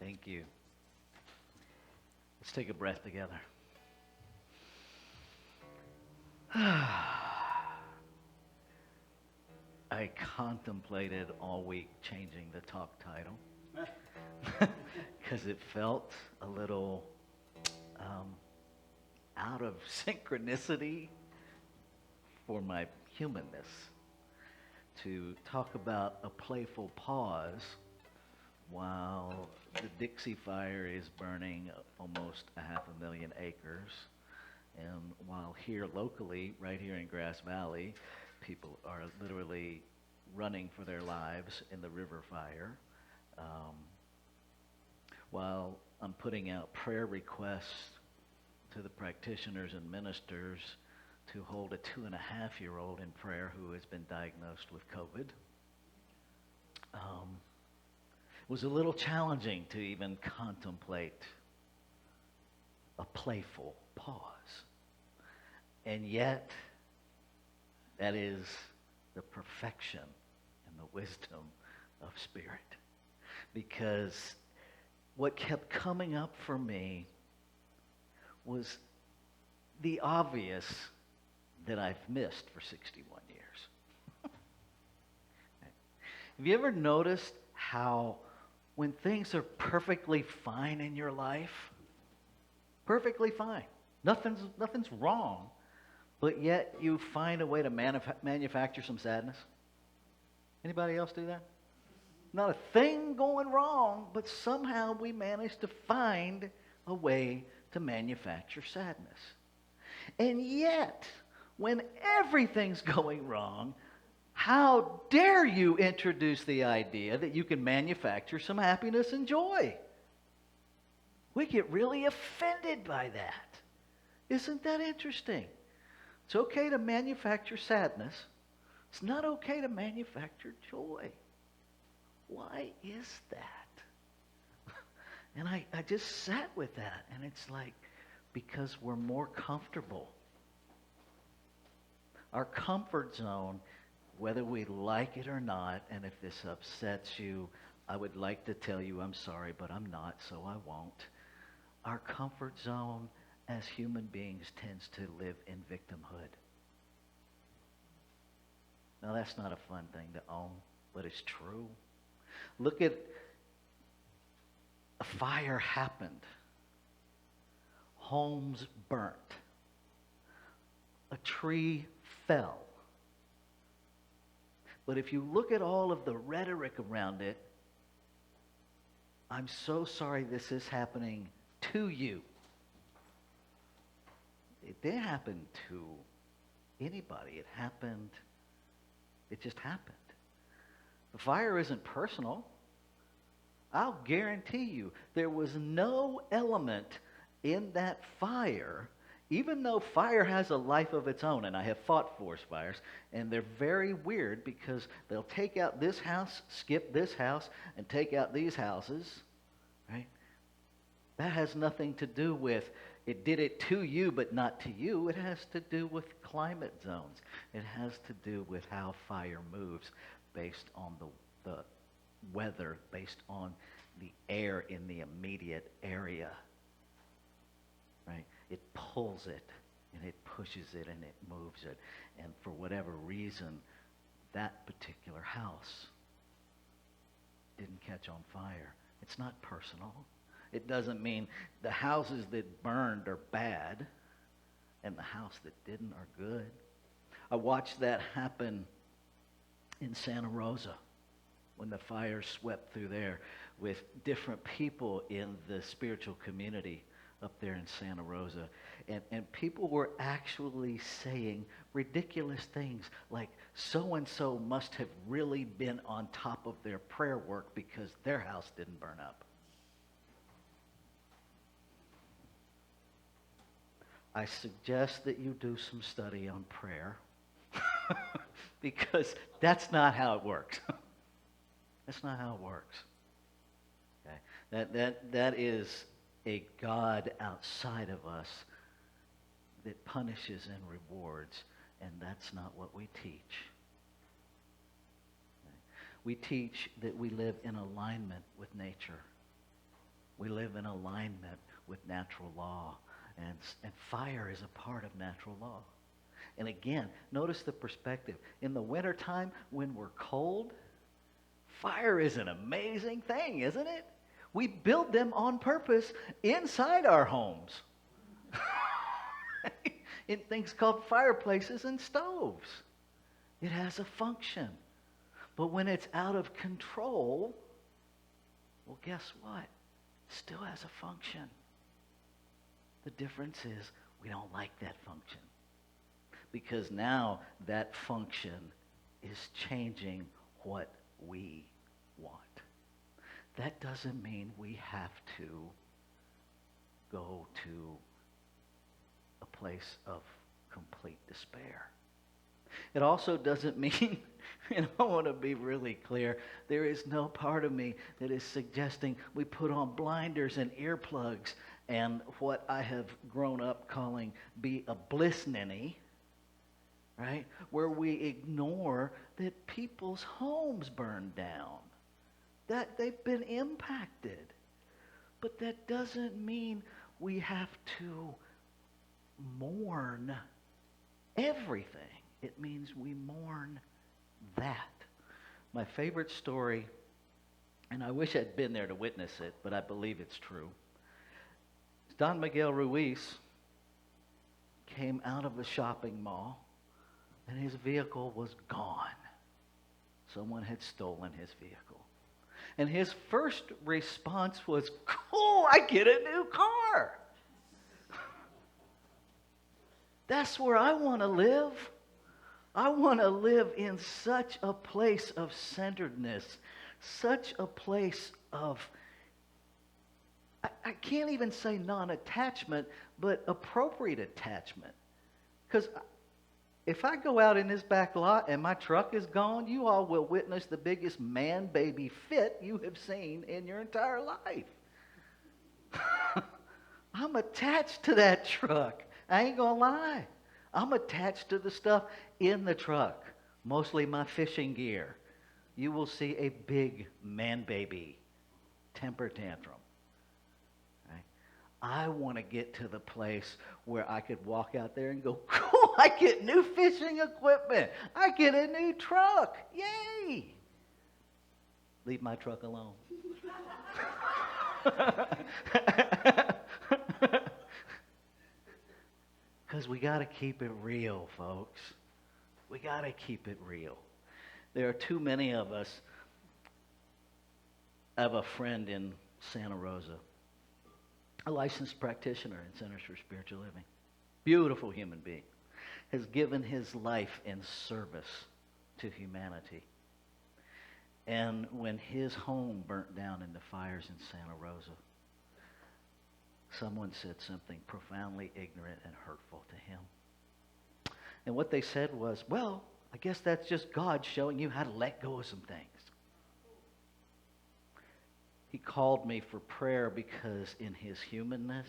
Thank you. Let's take a breath together. I contemplated all week changing the talk title because it felt a little out of synchronicity for my humanness to talk about a playful pause while the Dixie fire is burning almost 500,000 acres, and while here locally, right here in Grass Valley, people are literally running for their lives in the river fire, while I'm putting out prayer requests to the practitioners and ministers to hold a 2.5-year-old in prayer who has been diagnosed with COVID. It was a little challenging to even contemplate a playful pause. And yet, that is the perfection and the wisdom of Spirit. Because what kept coming up for me was the obvious that I've missed for 61 years. Have you ever noticed how when things are perfectly fine in your life, perfectly fine, nothing's wrong, but yet you find a way to manufacture some sadness? Anybody else do that? Not a thing going wrong, but somehow we manage to find a way to manufacture sadness. And yet, when everything's going wrong, how dare you introduce the idea that you can manufacture some happiness and joy? We get really offended by that. Isn't that interesting? It's okay to manufacture sadness. It's not okay to manufacture joy. Why is that? And I just sat with that, and it's like, because we're more comfortable. Our comfort zone, whether we like it or not, and if this upsets you, I would like to tell you I'm sorry, but I'm not, so I won't. Our comfort zone as human beings tends to live in victimhood. Now, that's not a fun thing to own, but it's true. Look at a fire happened. Homes burnt. A tree fell. But if you look at all of the rhetoric around it, I'm so sorry this is happening to you. It didn't happen to anybody. It just happened. The fire isn't personal. I'll guarantee you there was no element in that fire, even though fire has a life of its own, and I have fought forest fires, and they're very weird because they'll take out this house, skip this house, and take out these houses, right? That has nothing to do with it did it to you but not to you. It has to do with climate zones. It has to do with how fire moves based on the weather, based on the air in the immediate area. Right? It pulls it, and it pushes it, and it moves it. And for whatever reason, that particular house didn't catch on fire. It's not personal. It doesn't mean the houses that burned are bad, and the house that didn't are good. I watched that happen in Santa Rosa when the fire swept through there with different people in the spiritual community up there in Santa Rosa. And people were actually saying ridiculous things like, so-and-so must have really been on top of their prayer work because their house didn't burn up. I suggest that you do some study on prayer because that's not how it works. That's not how it works. Okay? That is a God outside of us that punishes and rewards, and that's not what we teach. Okay? We teach that we live in alignment with nature. We live in alignment with natural law, and fire is a part of natural law. And again, notice the perspective. In the wintertime, when we're cold, fire is an amazing thing, isn't it? We build them on purpose inside our homes. In things called fireplaces and stoves. It has a function. But when it's out of control, well, guess what? It still has a function. The difference is we don't like that function. Because now that function is changing what we want. That doesn't mean we have to go to a place of complete despair. It also doesn't mean, and I want to be really clear, there is no part of me that is suggesting we put on blinders and earplugs and what I have grown up calling be a bliss ninny, right? Where we ignore that people's homes burn down, that they've been impacted. But that doesn't mean we have to mourn everything. It means we mourn that. My favorite story, and I wish I'd been there to witness it, but I believe it's true. Don Miguel Ruiz came out of a shopping mall, and his vehicle was gone. Someone had stolen his vehicle. And his first response was, cool, I get a new car. That's where I want to live. I want to live in such a place of centeredness, such a place of, I can't even say non-attachment, but appropriate attachment. Because if I go out in this back lot and my truck is gone, you all will witness the biggest man-baby fit you have seen in your entire life. I'm attached to that truck. I ain't gonna lie. I'm attached to the stuff in the truck, mostly my fishing gear. You will see a big man-baby temper tantrum. Right? I want to get to the place where I could walk out there and go, cool, I get new fishing equipment. I get a new truck. Yay! Leave my truck alone. Because we got to keep it real, folks. We got to keep it real. There are too many of us. I have a friend in Santa Rosa, a licensed practitioner in Centers for Spiritual Living. Beautiful human being. Has given his life in service to humanity. And when his home burnt down in the fires in Santa Rosa, someone said something profoundly ignorant and hurtful to him. And what they said was, well, I guess that's just God showing you how to let go of some things. He called me for prayer because in his humanness,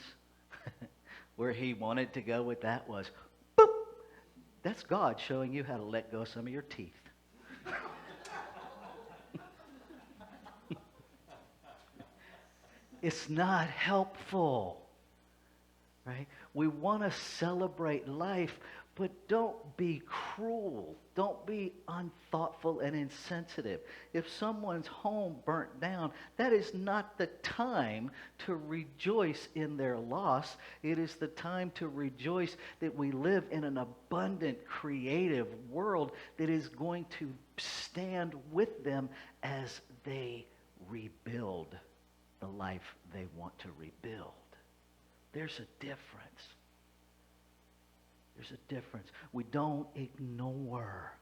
where he wanted to go with that was, boop, that's God showing you how to let go of some of your teeth. It's not helpful, right? We want to celebrate life, but don't be cruel. Don't be unthoughtful and insensitive. If someone's home burnt down, that is not the time to rejoice in their loss. It is the time to rejoice that we live in an abundant, creative world that is going to stand with them as they rebuild the life they want to rebuild. There's a difference. There's a difference. We don't ignore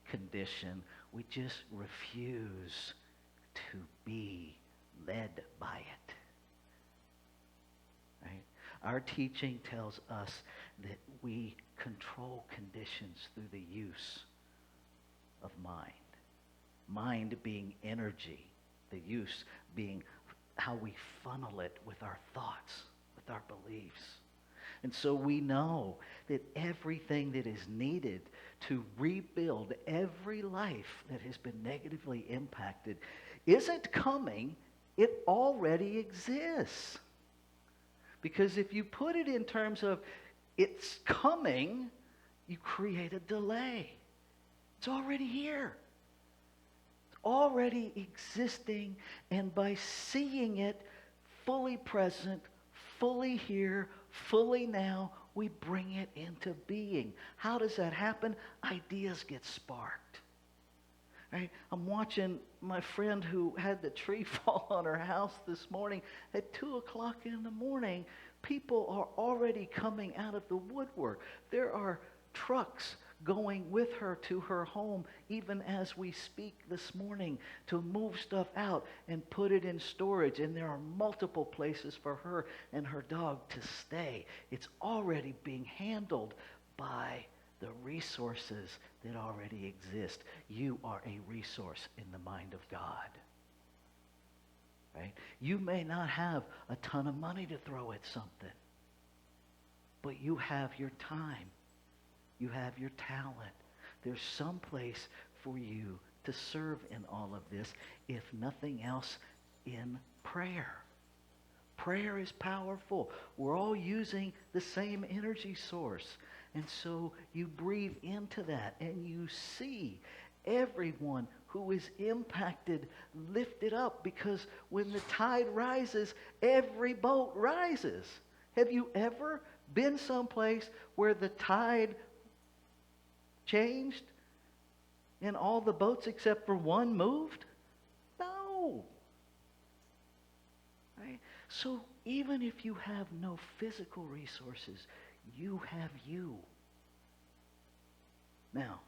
condition. We just refuse to be led by it. Right? Our teaching tells us that we control conditions through the use of mind. Mind being energy, the use being how we funnel it with our thoughts, with our beliefs. And so we know that everything that is needed to rebuild every life that has been negatively impacted isn't coming It already exists. Because if you put it in terms of it's coming, you create a delay. It's already here. It's already existing, and by seeing it fully present, fully here, fully now, we bring it into being. How does that happen? Ideas get sparked. Right? I'm watching my friend who had the tree fall on her house this morning. At 2 o'clock in the morning, people are already coming out of the woodwork. There are trucks going with her to her home even as we speak this morning to move stuff out and put it in storage. And there are multiple places for her and her dog to stay. It's already being handled by the resources that already exist. You are a resource in the mind of God. Right? You may not have a ton of money to throw at something, but you have your time. You have your talent. There's some place for you to serve in all of this, if nothing else, in prayer. Prayer is powerful. We're all using the same energy source. And so you breathe into that and you see everyone who is impacted lifted up, because when the tide rises, every boat rises. Have you ever been someplace where the tide changed and all the boats except for one moved? No. Right? So even if you have no physical resources, you have you. Now,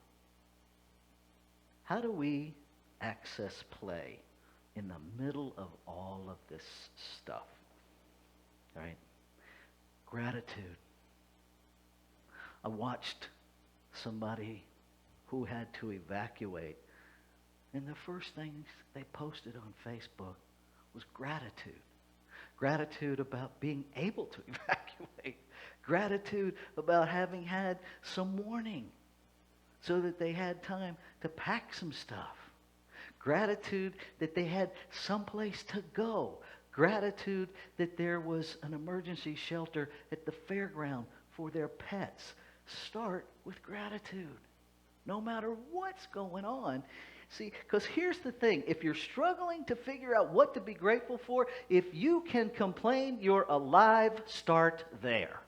how do we access play in the middle of all of this stuff? Right? Gratitude. I watched somebody who had to evacuate, and the first things they posted on Facebook was gratitude. Gratitude about being able to evacuate. Gratitude about having had some warning so that they had time to pack some stuff. Gratitude that they had someplace to go. Gratitude that there was an emergency shelter at the fairground for their pets. Start with gratitude, no matter what's going on. See, because here's the thing. If you're struggling to figure out what to be grateful for, if you can complain you're alive, start there.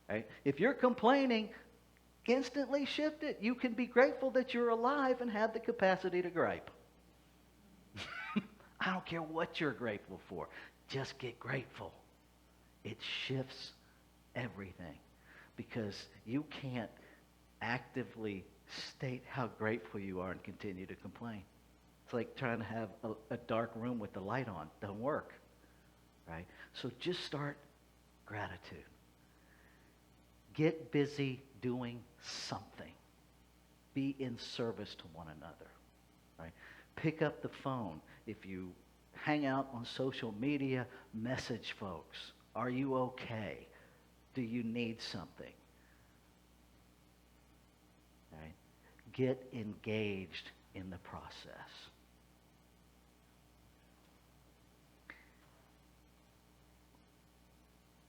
Right? If you're complaining, instantly shift it. You can be grateful that you're alive and have the capacity to gripe. I don't care what you're grateful for. Just get grateful. It shifts everything, because you can't actively state how grateful you are and continue to complain. It's like trying to have a dark room with the light on. Don't work. Right? So just start gratitude. Get busy doing something. Be in service to one another. Right? Pick up the phone. If you hang out on social media, message folks. Are you okay? Do you need something? Right? Get engaged in the process.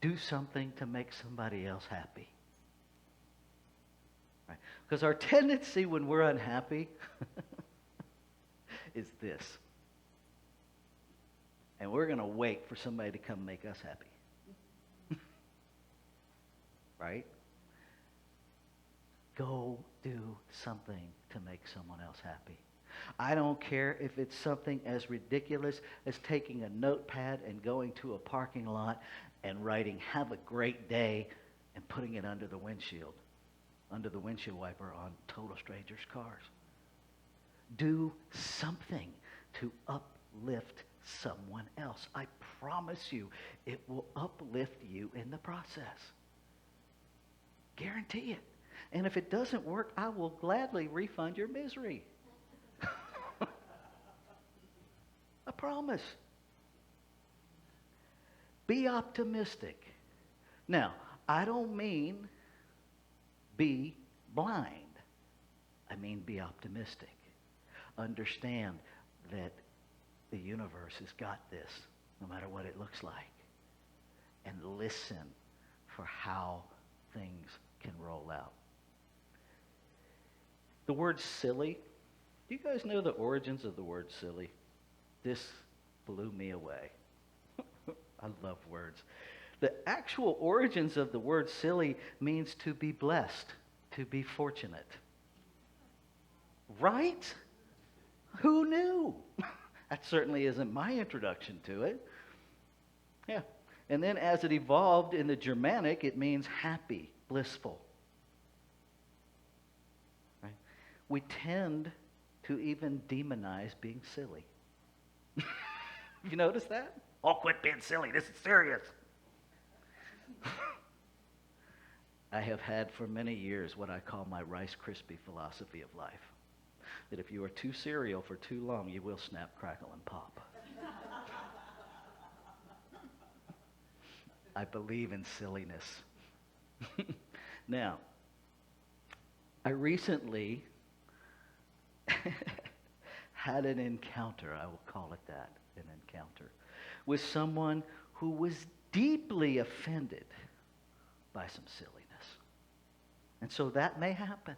Do something to make somebody else happy. Right? Because our tendency when we're unhappy is this. And we're going to wait for somebody to come make us happy. Right? Go do something to make someone else happy. I don't care if it's something as ridiculous as taking a notepad and going to a parking lot and writing, "Have a great day," and putting it under the windshield wiper on total strangers' cars. Do something to uplift someone else. I promise you, it will uplift you in the process. Guarantee it. And if it doesn't work, I will gladly refund your misery. I promise. Be optimistic. Now, I don't mean be blind. I mean be optimistic. Understand that the universe has got this, no matter what it looks like. And listen for how things can roll out. The word silly, do you guys know the origins of the word silly? This blew me away. I love words. The actual origins of the word silly means to be blessed, to be fortunate. Right? Who knew? That certainly isn't my introduction to it. Yeah. And then as it evolved in the Germanic, it means happy, blissful. Right? We tend to even demonize being silly. You notice that? Oh, quit being silly. This is serious. I have had for many years what I call my Rice Krispie philosophy of life. That if you are too serial for too long, you will snap, crackle, and pop. I believe in silliness. Now, I recently had an encounter, I will call it that, an encounter, with someone who was deeply offended by some silliness. And so that may happen.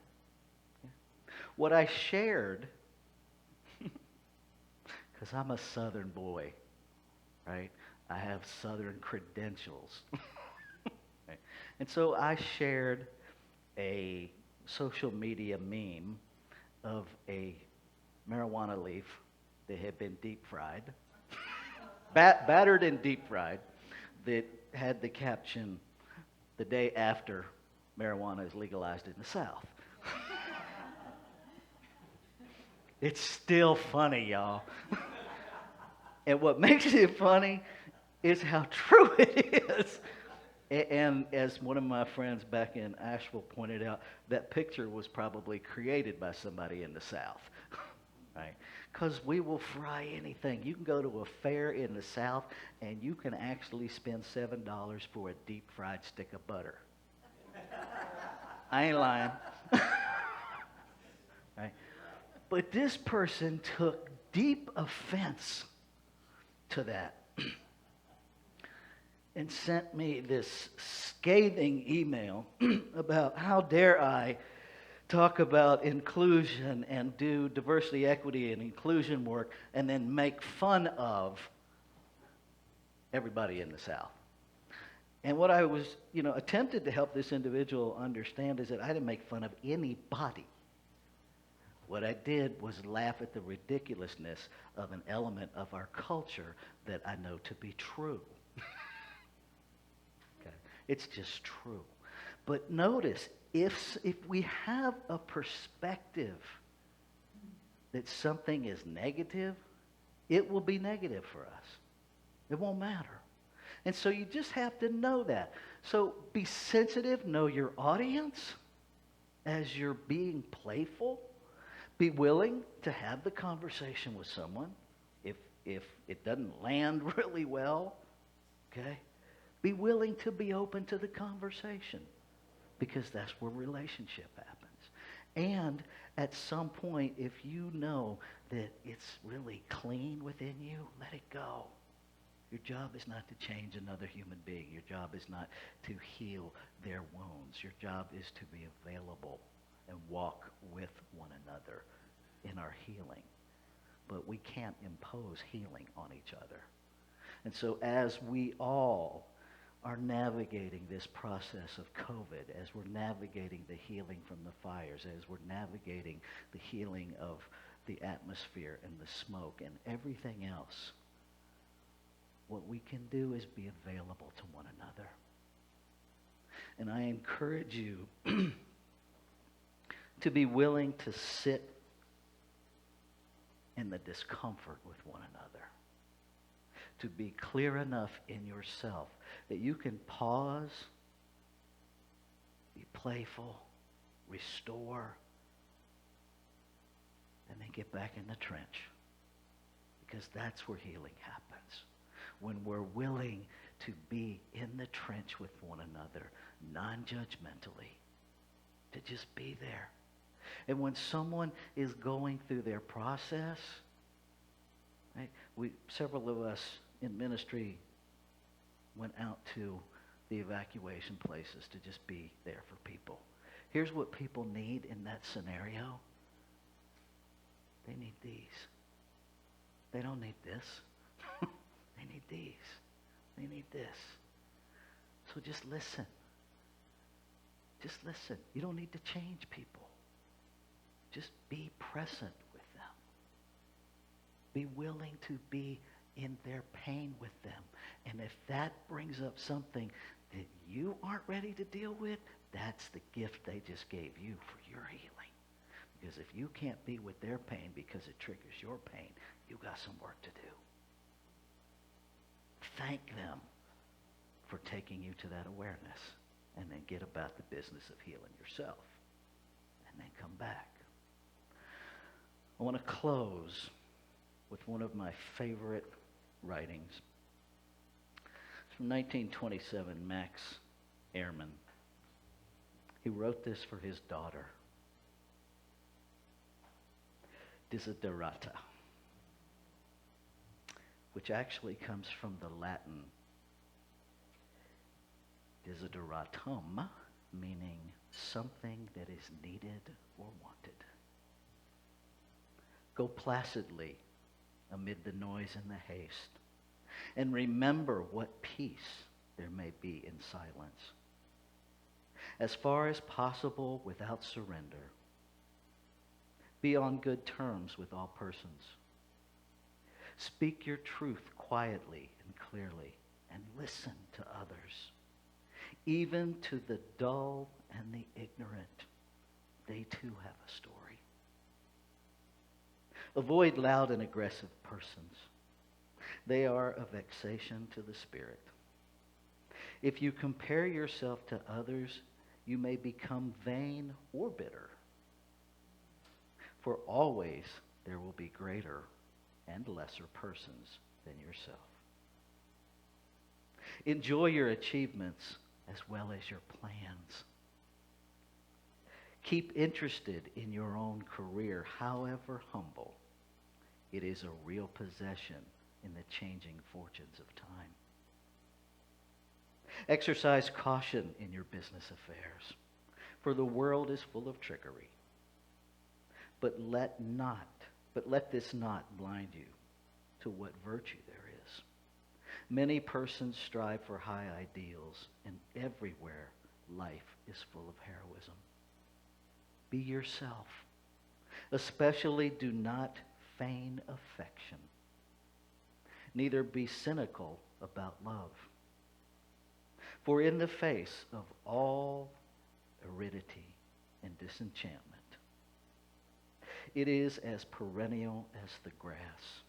What I shared, because I'm a Southern boy, right? I have Southern credentials. Right? And so I shared a social media meme of a marijuana leaf that had been deep fried, battered and deep fried, that had the caption, "The day after marijuana is legalized in the South." It's still funny, y'all. And what makes it funny is how true it is. And as one of my friends back in Asheville pointed out, that picture was probably created by somebody in the South. Right? Because we will fry anything. You can go to a fair in the South and you can actually spend $7 for a deep fried stick of butter. I ain't lying. Right? But this person took deep offense to that and sent me this scathing email about how dare I talk about inclusion and do diversity, equity, and inclusion work and then make fun of everybody in the South. And what I was, attempted to help this individual understand is that I didn't make fun of anybody. What I did was laugh at the ridiculousness of an element of our culture that I know to be true. Okay? It's just true. But notice, if we have a perspective that something is negative, it will be negative for us. It won't matter. And so you just have to know that. So be sensitive, know your audience as you're being playful. Be willing to have the conversation with someone if it doesn't land really well, okay? Be willing to be open to the conversation because that's where relationship happens. And at some point, if you know that it's really clean within you, let it go. Your job is not to change another human being. Your job is not to heal their wounds. Your job is to be available and walk with one another in our healing. But we can't impose healing on each other. And so as we all are navigating this process of COVID, as we're navigating the healing from the fires, as we're navigating the healing of the atmosphere and the smoke and everything else, what we can do is be available to one another. And I encourage you to be willing to sit in the discomfort with one another. To be clear enough in yourself that you can pause, be playful, restore, and then get back in the trench. Because that's where healing happens. When we're willing to be in the trench with one another, non-judgmentally, to just be there. And when someone is going through their process, right, Several of us in ministry went out to the evacuation places to just be there for people. Here's what people need in that scenario. They need these. They don't need this. They need these. They need this. So just listen. Just listen. You don't need to change people. Just be present with them. Be willing to be in their pain with them. And if that brings up something that you aren't ready to deal with, that's the gift they just gave you for your healing. Because if you can't be with their pain because it triggers your pain, you got some work to do. Thank them for taking you to that awareness, and then get about the business of healing yourself, and then come back. I want to close with one of my favorite writings. It's from 1927, Max Ehrmann. He wrote this for his daughter, Desiderata, which actually comes from the Latin desideratum, meaning something that is needed or wanted. Go placidly amid the noise and the haste, and remember what peace there may be in silence. As far as possible without surrender, be on good terms with all persons. Speak your truth quietly and clearly, and listen to others. Even to the dull and the ignorant, they too have a story. Avoid loud and aggressive persons. They are a vexation to the spirit. If you compare yourself to others, you may become vain or bitter. For always there will be greater and lesser persons than yourself. Enjoy your achievements as well as your plans. Keep interested in your own career, however humble. It is a real possession in the changing fortunes of time. Exercise caution in your business affairs, for the world is full of trickery. But let this not blind you to what virtue there is. Many persons strive for high ideals, and everywhere life is full of heroism. Be yourself. Especially do not feign affection. Neither be cynical about love. For in the face of all aridity and disenchantment, it is as perennial as the grass.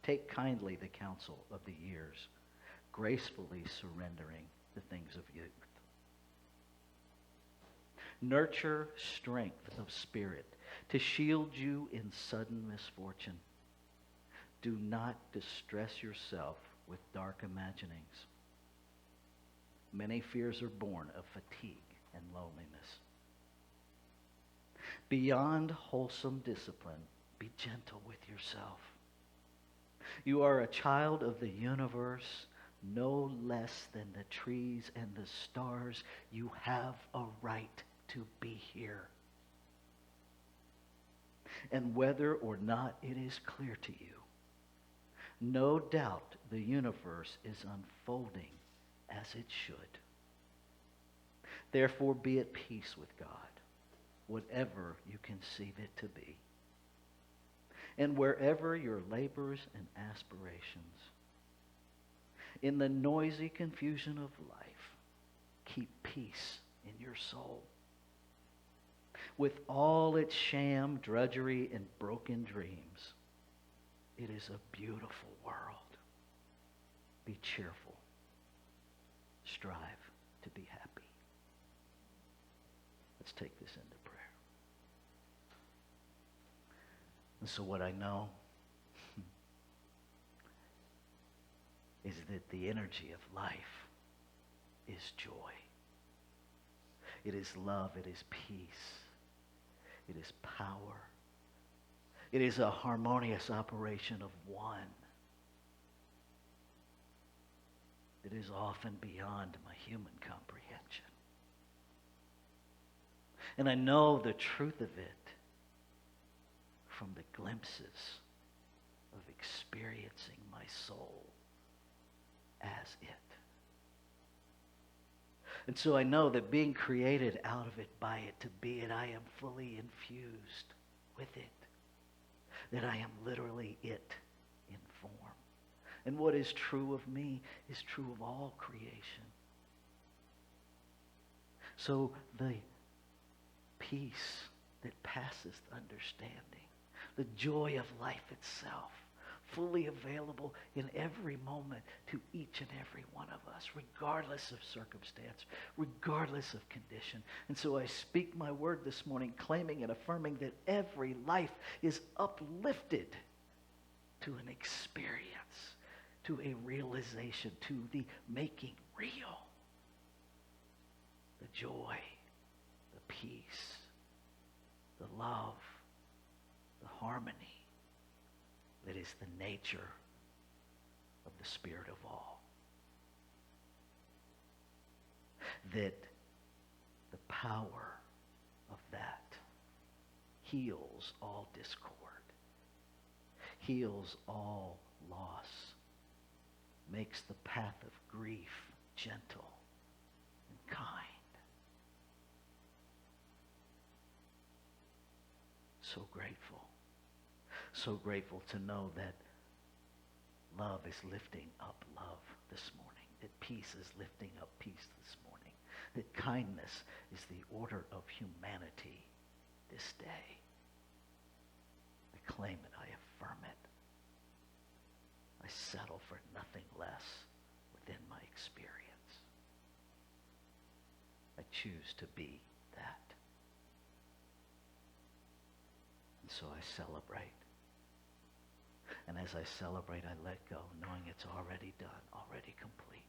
Take kindly the counsel of the years, gracefully surrendering the things of youth. Nurture strength of spirit to shield you in sudden misfortune. Do not distress yourself with dark imaginings. Many fears are born of fatigue and loneliness. Beyond wholesome discipline, be gentle with yourself. You are a child of the universe, no less than the trees and the stars. You have a right to be here. And whether or not it is clear to you, no doubt the universe is unfolding as it should. Therefore, be at peace with God, whatever you conceive it to be. And wherever your labors and aspirations, in the noisy confusion of life, keep peace in your soul. With all its sham, drudgery, and broken dreams, it is a beautiful world. Be cheerful. Strive to be happy. Let's take this into prayer. And so what I know is that the energy of life is joy. It is love. It is peace. It is power. It is a harmonious operation of one. It is often beyond my human comprehension. And I know the truth of it from the glimpses of experiencing my soul as it. And so I know that being created out of it, by it, to be it, I am fully infused with it. That I am literally it in form. And what is true of me is true of all creation. So the peace that passeth understanding, the joy of life itself, fully available in every moment to each and every one of us, regardless of circumstance, regardless of condition. And so I speak my word this morning, claiming and affirming that every life is uplifted to an experience, to a realization, to the making real. The joy, the peace, the love, the harmony that is the nature of the Spirit of all. That the power of that heals all discord, heals all loss, makes the path of grief gentle and kind. So grateful. So grateful to know that love is lifting up love this morning, that peace is lifting up peace this morning, that kindness is the order of humanity this day. I claim it, I affirm it. I settle for nothing less within my experience. I choose to be that. And so I celebrate. And as I celebrate, I let go, knowing it's already done, already complete.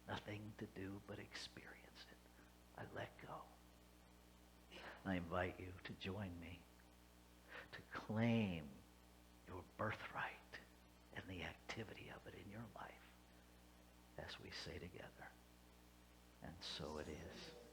Nothing to do but experience it. I let go. I invite you to join me to claim your birthright and the activity of it in your life as we say together, and so it is.